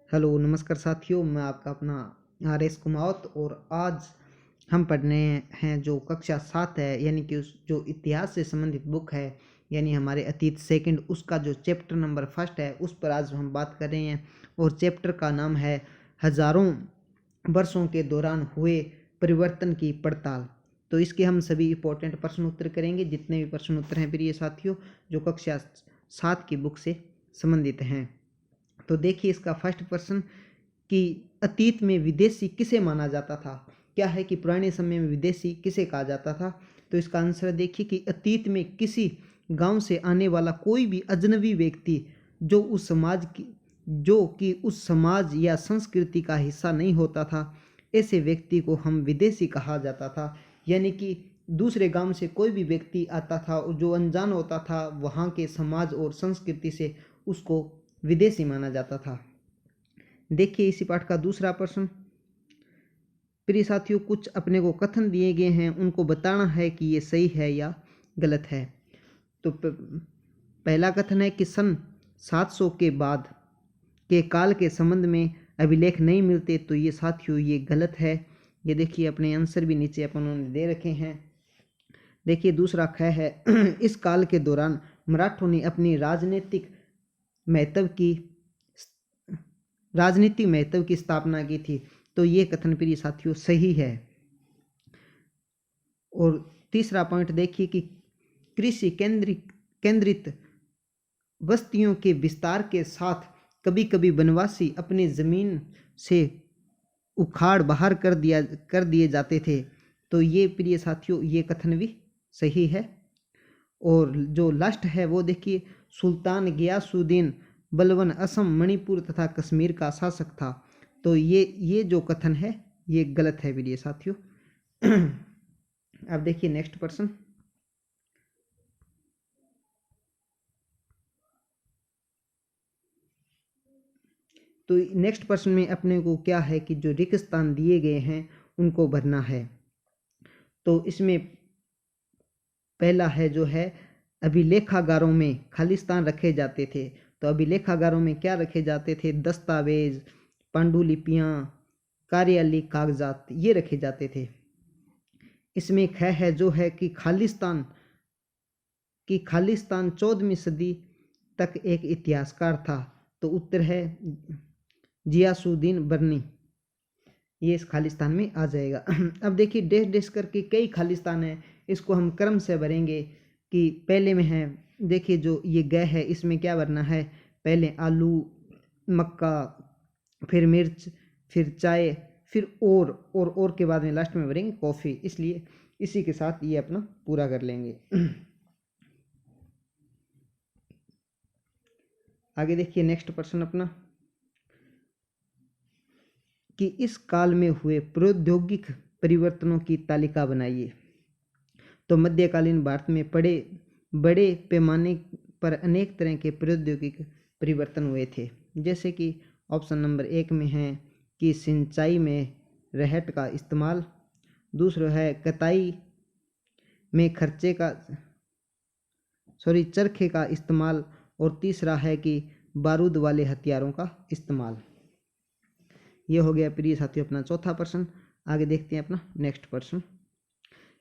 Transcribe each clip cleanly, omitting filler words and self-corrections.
Hello नमस्कार साथियों, मैं आपका अपना आर.एस. कुमावत और आज हम पढ़ने हैं जो कक्षा 7 है, यानी कि उस जो इतिहास से संबंधित बुक है, यानी हमारे अतीत सेकंड, उसका जो चैप्टर नंबर फर्स्ट है उस पर आज हम बात कर रहे हैं। और चैप्टर का नाम है हजारों वर्षों के दौरान हुए परिवर्तन की पड़ताल। तो इसके हम सभी इंपॉर्टेंट प्रश्न उत्तर करेंगे, जितने भी प्रश्न उत्तर हैं प्रिय साथियों, जो कक्षा 7 की बुक से संबंधित हैं। तो देखिए इसका फर्स्ट प्रश्न कि अतीत में विदेशी किसे माना जाता था। क्या है कि पुराने समय में विदेशी किसे कहा जाता था। तो इसका आंसर देखिए कि अतीत में किसी गांव से आने वाला कोई भी अजनबी व्यक्ति जो कि उस समाज या संस्कृति का हिस्सा नहीं होता था, ऐसे व्यक्ति को हम विदेशी कहा जाता था। यानी कि दूसरे गांव से कोई भी व्यक्ति आता था जो अनजान होता था वहाँ के समाज और संस्कृति से, उसको विदेशी माना जाता था। देखिए इसी पाठ का दूसरा प्रश्न। प्रिय साथियों, कुछ अपने को कथन दिए गए हैं, उनको बताना है कि ये सही है या गलत है। तो पहला कथन है कि सन 700 के बाद के काल के संबंध में अभिलेख नहीं मिलते। तो ये साथियों ये गलत है। ये देखिए अपने आंसर भी नीचे अपन दे रखे हैं। देखिए दूसरा ख है इस काल के दौरान मराठों ने अपनी राजनीतिक महत्व की स्थापना की थी। तो ये कथन प्रिय साथियों सही है। और तीसरा पॉइंट देखिए कि कृषि केंद्रित बस्तियों के विस्तार के साथ कभी कभी वनवासी अपनी जमीन से उखाड़ बाहर कर दिए जाते थे। तो ये प्रिय साथियों ये कथन भी सही है। और जो लास्ट है वो देखिए, सुल्तान गियासुद्दीन बलबन असम, मणिपुर तथा कश्मीर का शासक था। तो ये जो कथन है ये गलत है प्रिय साथियों। अब देखिए नेक्स्ट प्रश्न। तो नेक्स्ट प्रश्न में अपने को क्या है कि जो रिक्त स्थान दिए गए हैं उनको भरना है। तो इसमें पहला है जो है अभिलेखागारों में खाली स्थान रखे जाते थे। तो अभिलेखागारों में क्या रखे जाते थे? दस्तावेज, पांडुलिपियां, कार्यालय कागजात ये रखे जाते थे। इसमें ख है जो है कि खालिस्तान 14वीं सदी तक एक इतिहासकार था। तो उत्तर है जियासुद्दीन बर्नी, ये इस खालिस्तान में आ जाएगा। अब देखिए डैश डैश करके कई खालिस्तान है, इसको हम क्रम से भरेंगे। कि पहले में है देखिए जो ये ग है, इसमें क्या भरना है? पहले आलू, मक्का, फिर मिर्च, फिर चाय, फिर और के बाद में लास्ट में भरेंगे कॉफ़ी। इसलिए इसी के साथ ये अपना पूरा कर लेंगे। आगे देखिए नेक्स्ट प्रश्न अपना कि इस काल में हुए प्रौद्योगिक परिवर्तनों की तालिका बनाइए। तो मध्यकालीन भारत में बड़े पैमाने पर अनेक तरह के प्रौद्योगिक परिवर्तन हुए थे। जैसे कि ऑप्शन नंबर 1 में है कि सिंचाई में रहट का इस्तेमाल, दूसरा है कताई में चरखे का इस्तेमाल, और तीसरा है कि बारूद वाले हथियारों का इस्तेमाल। ये हो गया प्रिय साथियों अपना चौथा प्रश्न। आगे देखते हैं अपना नेक्स्ट प्रश्न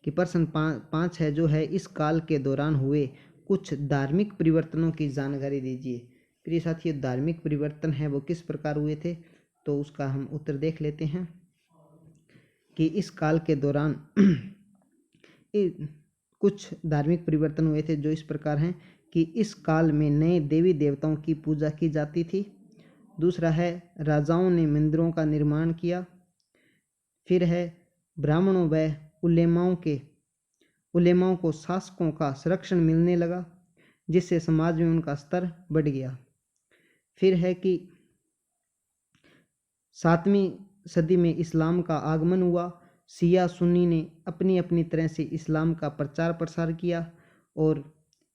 कि प्रश्न 5 है जो है इस काल के दौरान हुए कुछ धार्मिक परिवर्तनों की जानकारी दीजिए। प्रिय साथियों धार्मिक परिवर्तन है वो किस प्रकार हुए थे, तो उसका हम उत्तर देख लेते हैं कि इस काल के दौरान कुछ धार्मिक परिवर्तन हुए थे जो इस प्रकार हैं कि इस काल में नए देवी देवताओं की पूजा की जाती थी। दूसरा है राजाओं ने मंदिरों का निर्माण किया। फिर है ब्राह्मणों व उलेमाओं को शासकों का संरक्षण मिलने लगा, जिससे समाज में उनका स्तर बढ़ गया। फिर है कि 7वीं सदी में इस्लाम का आगमन हुआ। शिया सुन्नी ने अपनी अपनी तरह से इस्लाम का प्रचार प्रसार किया। और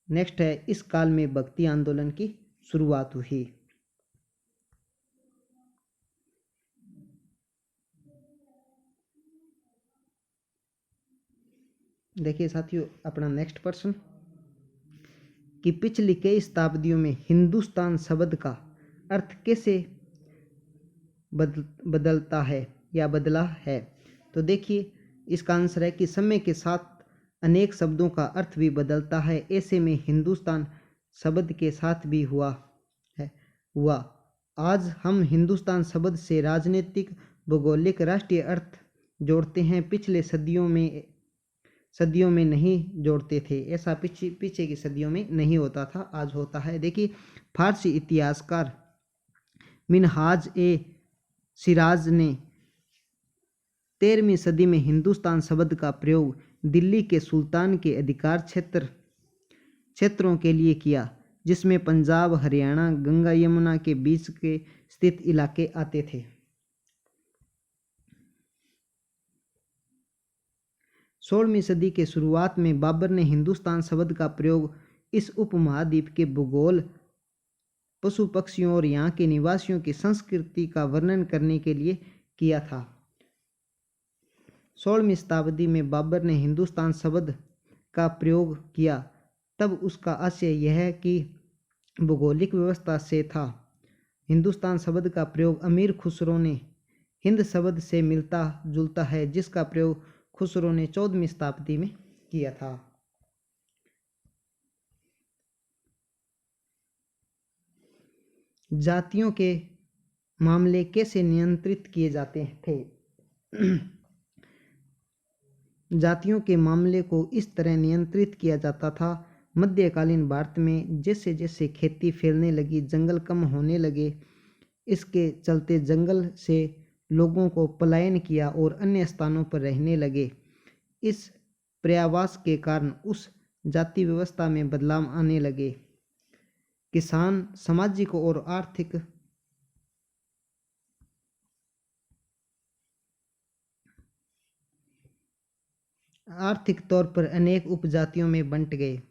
नेक्स्ट है इस काल में भक्ति आंदोलन की शुरुआत हुई। देखिए साथियों अपना नेक्स्ट प्रश्न कि पिछली कई शताब्दियों में हिंदुस्तान शब्द का अर्थ कैसे बदलता है या बदला है। तो देखिए इसका आंसर है कि समय के साथ अनेक शब्दों का अर्थ भी बदलता है। ऐसे में हिंदुस्तान शब्द के साथ भी हुआ। आज हम हिंदुस्तान शब्द से राजनीतिक, भौगोलिक, राष्ट्रीय अर्थ जोड़ते हैं। पिछले सदियों में नहीं जोड़ते थे। ऐसा पीछे की सदियों में नहीं होता था, आज होता है। देखिए फारसी इतिहासकार मिनहाज ए सिराज ने 13वीं सदी में हिंदुस्तान शब्द का प्रयोग दिल्ली के सुल्तान के अधिकार क्षेत्रों के लिए किया, जिसमें पंजाब, हरियाणा, गंगा यमुना के बीच के स्थित इलाके आते थे। 16वीं सदी के शुरुआत में बाबर ने हिंदुस्तान शब्द का प्रयोग इस उपमहाद्वीप के भूगोल, पशु पक्षियों और यहाँ के निवासियों की संस्कृति का वर्णन करने के लिए किया था। 16वीं शताब्दी में बाबर ने हिंदुस्तान शब्द का प्रयोग किया, तब उसका आशय यह कि भौगोलिक व्यवस्था से था। हिंदुस्तान शब्द का प्रयोग अमीर खुसरो ने हिंद शब्द से मिलता जुलता है, जिसका प्रयोग खुसरो ने 14वीं शताब्दी में किया था। जातियों के मामले कैसे नियंत्रित किए जाते थे? जातियों के मामले को इस तरह नियंत्रित किया जाता था। मध्यकालीन भारत में जैसे जैसे खेती फैलने लगी, जंगल कम होने लगे। इसके चलते जंगल से लोगों को पलायन किया और अन्य स्थानों पर रहने लगे। इस पर्यावास के कारण उस जाति व्यवस्था में बदलाव आने लगे। किसान सामाजिक और आर्थिक तौर पर अनेक उपजातियों में बंट गए।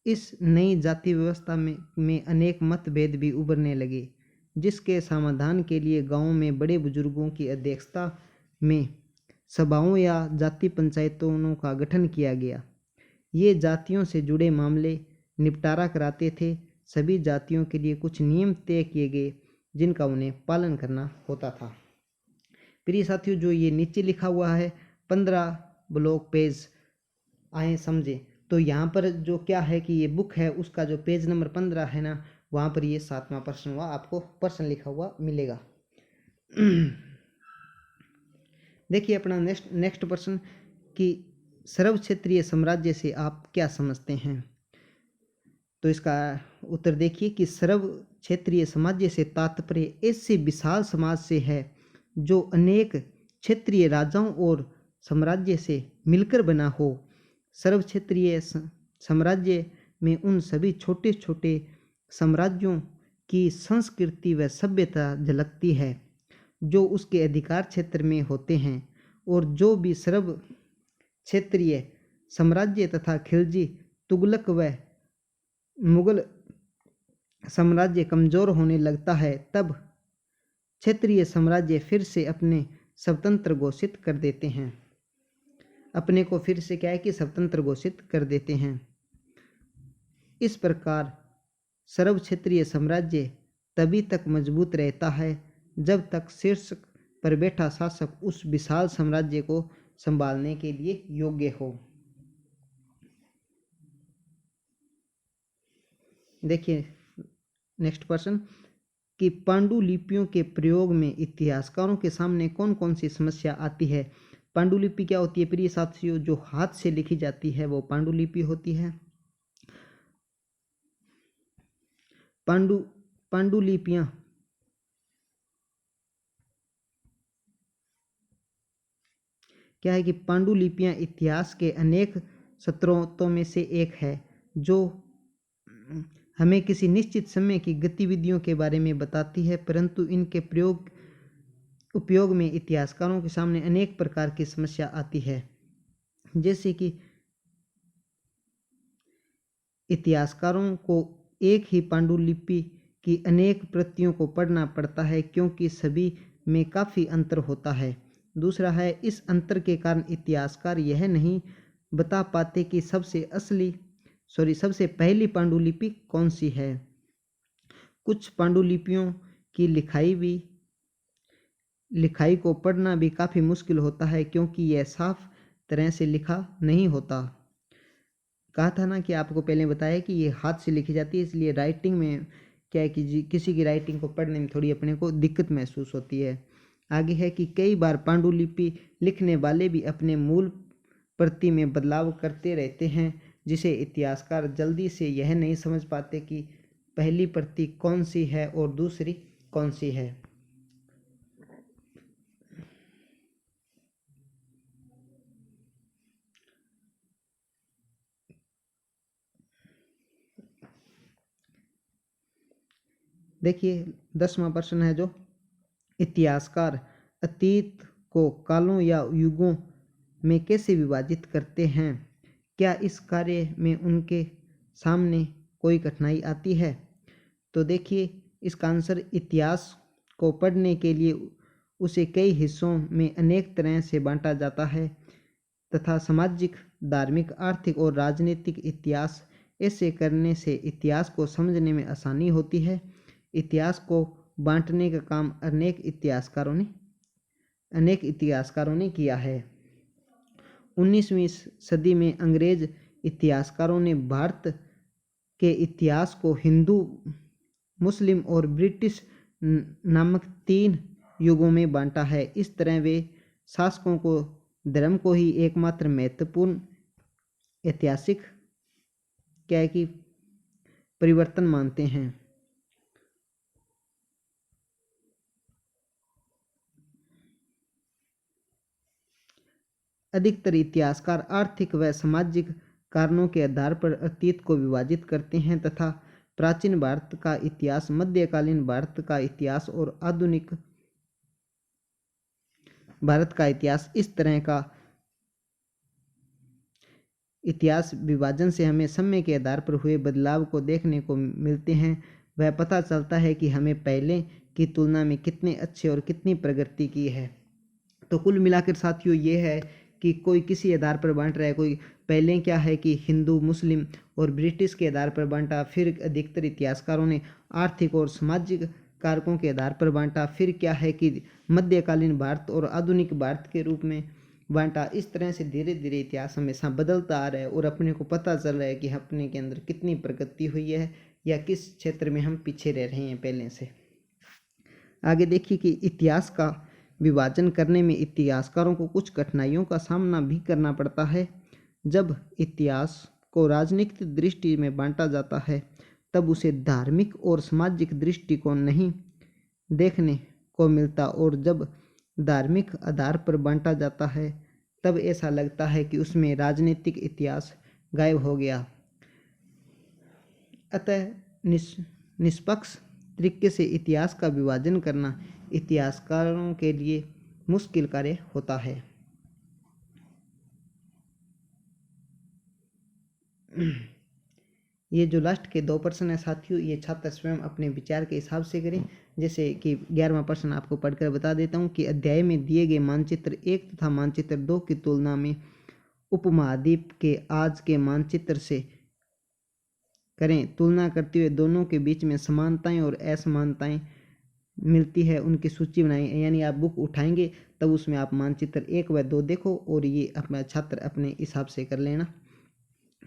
इस नई जाति व्यवस्था में अनेक मतभेद भी उभरने लगे, जिसके समाधान के लिए गांवों में बड़े बुजुर्गों की अध्यक्षता में सभाओं या जाति पंचायतों का गठन किया गया। ये जातियों से जुड़े मामले निपटारा कराते थे। सभी जातियों के लिए कुछ नियम तय किए गए, जिनका उन्हें पालन करना होता था। प्रिय साथियों, जो ये नीचे लिखा हुआ है 15 ब्लॉक पेज आए समझे, तो यहाँ पर जो क्या है कि ये बुक है, उसका जो पेज नंबर 15 है ना, वहाँ पर ये 7वां प्रश्न हुआ, आपको प्रश्न लिखा हुआ मिलेगा। देखिए अपना नेक्स्ट प्रश्न कि सर्व क्षेत्रीय साम्राज्य से आप क्या समझते हैं? तो इसका उत्तर देखिए कि सर्व क्षेत्रीय साम्राज्य से तात्पर्य ऐसे विशाल समाज से है जो अनेक क्षेत्रीय राजाओं और साम्राज्य से मिलकर बना हो। सर्व क्षेत्रीय साम्राज्य में उन सभी छोटे छोटे साम्राज्यों की संस्कृति व सभ्यता झलकती है जो उसके अधिकार क्षेत्र में होते हैं, और जो भी सर्व क्षेत्रीय साम्राज्य तथा खिलजी, तुगलक व मुगल साम्राज्य कमजोर होने लगता है, तब क्षेत्रीय साम्राज्य फिर से अपने स्वतंत्र घोषित कर देते हैं। अपने को फिर से क्या है कि स्वतंत्र घोषित कर देते हैं। इस प्रकार सर्व क्षेत्रीय साम्राज्य तभी तक मजबूत रहता है जब तक शीर्ष पर बैठा शासक उस विशाल साम्राज्य को संभालने के लिए योग्य हो। देखिए नेक्स्ट प्रश्न कि पांडुलिपियों के प्रयोग में इतिहासकारों के सामने कौन कौन सी समस्या आती है? पांडुलिपि क्या होती है प्रिय साथियों? जो हाथ से लिखी जाती है वो पांडुलिपि होती है। पांडुलिपियां क्या है कि पांडुलिपियां इतिहास के अनेक स्रोतों में से एक है जो हमें किसी निश्चित समय की गतिविधियों के बारे में बताती है, परंतु इनके उपयोग में इतिहासकारों के सामने अनेक प्रकार की समस्या आती है। जैसे कि इतिहासकारों को एक ही पांडुलिपि की अनेक प्रतियों को पढ़ना पड़ता है, क्योंकि सभी में काफ़ी अंतर होता है। दूसरा है, इस अंतर के कारण इतिहासकार यह नहीं बता पाते कि सबसे पहली पांडुलिपि कौन सी है। कुछ पांडुलिपियों की लिखाई भी लिखाई को पढ़ना भी काफ़ी मुश्किल होता है क्योंकि यह साफ तरह से लिखा नहीं होता। कहा था ना कि आपको पहले बताया कि ये हाथ से लिखी जाती है, इसलिए राइटिंग में क्या है कि किसी की राइटिंग को पढ़ने में थोड़ी अपने को दिक्कत महसूस होती है। आगे है कि कई बार पांडुलिपि लिखने वाले भी अपने मूल प्रति में बदलाव करते रहते हैं, जिसे इतिहासकार जल्दी से यह नहीं समझ पाते कि पहली प्रति कौन सी है और दूसरी कौन सी है। देखिए 10वां प्रश्न है जो इतिहासकार अतीत को कालों या युगों में कैसे विभाजित करते हैं, क्या इस कार्य में उनके सामने कोई कठिनाई आती है। तो देखिए इसका आंसर इतिहास को पढ़ने के लिए उसे कई हिस्सों में अनेक तरह से बांटा जाता है तथा सामाजिक, धार्मिक, आर्थिक और राजनीतिक इतिहास ऐसे करने से इतिहास को समझने में आसानी होती है। इतिहास को बांटने का काम अनेक इतिहासकारों ने किया है। 19वीं सदी में अंग्रेज इतिहासकारों ने भारत के इतिहास को हिंदू, मुस्लिम और ब्रिटिश नामक 3 युगों में बांटा है। इस तरह वे शासकों को धर्म को ही एकमात्र महत्वपूर्ण ऐतिहासिक क्या है कि परिवर्तन मानते हैं। अधिकतर इतिहासकार आर्थिक व सामाजिक कारणों के आधार पर अतीत को विभाजित करते हैं तथा प्राचीन भारत का इतिहास, मध्यकालीन भारत का इतिहास और आधुनिक भारत का इतिहास, इस तरह का इतिहास विभाजन से हमें समय के आधार पर हुए बदलाव को देखने को मिलते हैं। वह पता चलता है कि हमें पहले की तुलना में कितने अच्छे और कितनी प्रगति की है। तो कुल मिलाकर साथियों ये है कि कोई किसी आधार पर बांट रहा है, कोई पहले क्या है कि हिंदू, मुस्लिम और ब्रिटिश के आधार पर बांटा, फिर अधिकतर इतिहासकारों ने आर्थिक और सामाजिक कारकों के आधार पर बांटा, फिर क्या है कि मध्यकालीन भारत और आधुनिक भारत के रूप में बांटा। इस तरह से धीरे धीरे इतिहास हमेशा बदलता आ रहा है और अपने को पता चल रहा है कि अपने के अंदर कितनी प्रगति हुई है या किस क्षेत्र में हम पीछे रह रहे हैं पहले से। आगे देखिए कि इतिहास का विभाजन करने में इतिहासकारों को कुछ कठिनाइयों का सामना भी करना पड़ता है। जब इतिहास को राजनीतिक दृष्टि में बांटा जाता है तब उसे धार्मिक और सामाजिक दृष्टिकोण नहीं देखने को मिलता, और जब धार्मिक आधार पर बांटा जाता है तब ऐसा लगता है कि उसमें राजनीतिक इतिहास गायब हो गया। अतः निष्पक्ष तरीके से इतिहास का विभाजन करना इतिहासकारों के लिए मुश्किल कार्य होता है। ये जो लास्ट के 2 प्रश्न है साथियों, ये छात्र स्वयं अपने विचार के हिसाब से करें। जैसे कि 11वां प्रश्न आपको पढ़कर बता देता हूँ कि अध्याय में दिए गए मानचित्र 1 तथा मानचित्र 2 की तुलना में उपमहाद्वीप के आज के मानचित्र से करें। तुलना करते हुए दोनों के बीच में समानताएं और असमानताएं मिलती है उनकी सूची बनाएं। यानी आप बुक उठाएंगे तब उसमें आप मानचित्र 1 व 2 देखो और ये अपना छात्र अपने हिसाब से कर लेना।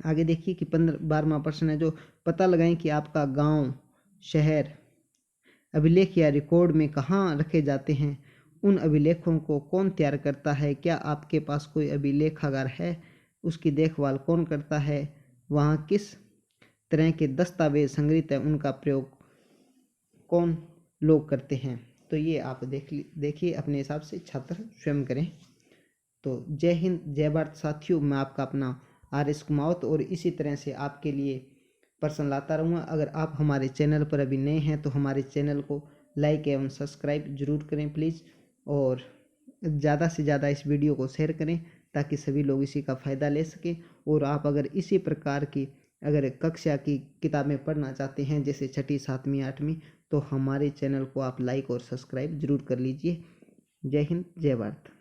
आगे देखिए कि 12वां प्रश्न है जो पता लगाएं कि आपका गांव, शहर अभिलेख या रिकॉर्ड में कहाँ रखे जाते हैं। उन अभिलेखों को कौन तैयार करता है, क्या आपके पास कोई अभिलेखागार है, उसकी देखभाल कौन करता है, वहाँ किस तरह के दस्तावेज संग्रहित है, उनका प्रयोग कौन लोग करते हैं। तो ये आप देखिए अपने हिसाब से छात्र स्वयं करें। तो जय हिंद, जय भारत साथियों। मैं आपका अपना RS कुमावत और इसी तरह से आपके लिए प्रश्न लाता रहूँगा। अगर आप हमारे चैनल पर अभी नए हैं तो हमारे चैनल को लाइक एवं सब्सक्राइब जरूर करें प्लीज़, और ज़्यादा से ज़्यादा इस वीडियो को शेयर करें ताकि सभी लोग इसी का फ़ायदा ले सकें। और आप अगर इसी प्रकार की अगर कक्षा की किताबें पढ़ना चाहते हैं जैसे 6ठी, 7वीं, 8वीं, तो हमारे चैनल को आप लाइक और सब्सक्राइब जरूर कर लीजिए। जय हिंद, जय भारत।